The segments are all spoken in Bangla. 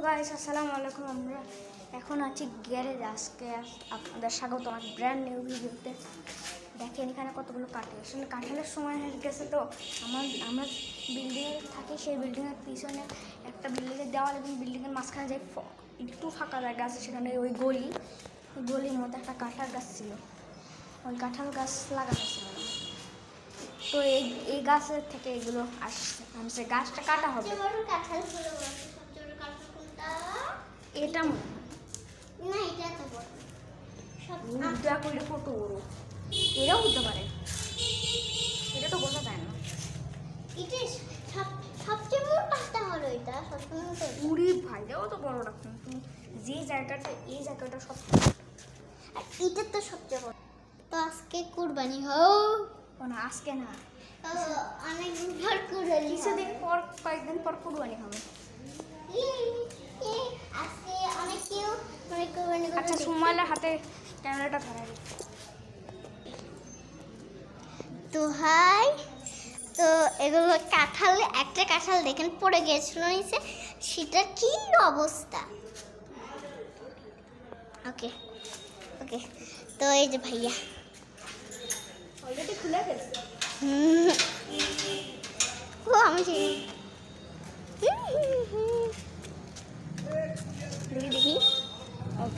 গাইস আসসালামু আলাইকুম। আমরা এখন আছি গ্যারেজ। আজকে আপনাদের স্বাগত আমার ব্র্যান্ড নিউ ভিডিওতে। দেখেন এখানে কতগুলো কাঠের, আসলে কাঁঠালের সময় হয়ে গেছে তো আমরা বিল্ডিংয়ে থাকি। সেই বিল্ডিংয়ের পিছনে একটা বিল্ডিংয়ের দেওয়াল এবং বিল্ডিংয়ের মাঝখানে যে একটু ফাঁকা জায়গা আছে, সেখানে ওই গলির মধ্যে একটা কাঁঠাল গাছ ছিল। ওই কাঁঠাল গাছ লাগানো ছিল, তো এই গাছের থেকে এগুলো আসছে। গাছটা কাটা হবে। এটা না, এটা তো বড়, সবটা করলে কত বড়, এটাও হতে পারে, এটা তো বোঝা যায় না। এটা সবচেয়ে মোটাটা হলো, এটা সবচেয়ে মোটা। পুরি ভাই, এটাও তো বড় রাখুন তুমি। যে জায়গাটা, এই জায়গাটা সব, আর এটা তো সবচেয়ে বড়। তো আজকে কুরবানি হোক না, আজকে না, অনেকদিন পর কুরবানি, কিছুদিন পর, কয়েকদিন পর কুরবানি হবে। আচ্ছা, সুমাইলার হাতে ক্যামেরাটা ধরা। তো হাই, তো এগুলো কাঁঠাল, একটা কাঁঠাল দেখেন পড়ে গিয়েছিল নিচে, সেটার কি অবস্থা। ওকে ওকে, তো এই যে ভাইয়া অলরেডি খুলে ফেলছে। ও আমি দেখি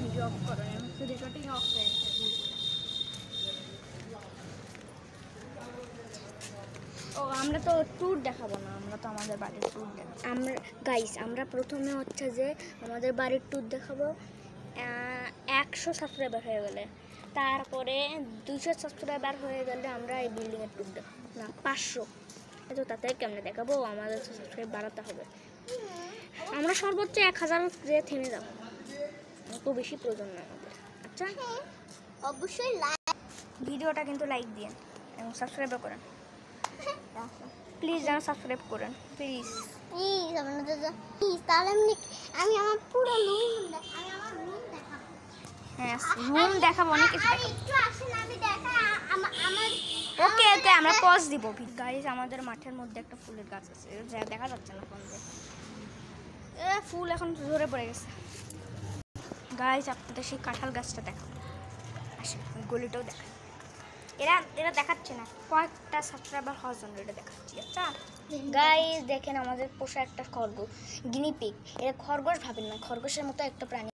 ভিডিও অফ করেন, রেকর্ডিং অফ করে। ও আমরা তো ট্যুর দেখাবো না, আমরা তো আমাদের বাড়ির ট্যুর দেখাবো। আমরা প্রথমে হচ্ছে যে আমাদের বাড়ির ট্যুর দেখাবো 100 সাবস্ক্রাইবার হয়ে গেলে, তারপরে 200 সাবস্ক্রাইবার হয়ে গেলে আমরা এই বিল্ডিংয়ের ট্যুর দেখাবো। না, 500, এত তাতে কেমনে দেখাবো, আমাদের সাবস্ক্রাইব বাড়াতে হবে। আমরা সর্বোচ্চ 1000 যে থেমে যাবো, অত বেশি প্রয়োজন না আমাদের। আচ্ছা, অবশ্যই ভিডিওটা কিন্তু লাইক দিন এবং সাবস্ক্রাইব করেন প্লিজ। যেন সাবস্ক্রাইব করেন প্লিজ। তাহলে আমি আমার পুরো রুম দেখাবো। হ্যাঁ, রুম দেখাবো, অনেক কিছু দেখাবো। একটু আসেন, আমি দেখাই আমার। ওকে ওকে, আমরা পজ দিব। গাইস, আমাদের মাঠের মধ্যে একটা ফুলের গাছ আছে, দেখা যাচ্ছে না ফোন দিয়ে। ফুল এখন ঝরে পড়ে গেছে। গাইস, আপনাদের সেই কাঁঠাল গাছটা দেখাবো। আসেন, গলিটাও দেখা। এরা দেখাচ্ছে না, কয়েকটা সাবস্ক্রাইবার হওয়ার জন্য এটা দেখাচ্ছি। আচ্ছা গাইস, দেখেন আমাদের পোষা একটা খরগোশ, গিনিপিগ। এটা খরগোশ ভাবেন না, খরগোশের মতো একটা প্রাণী।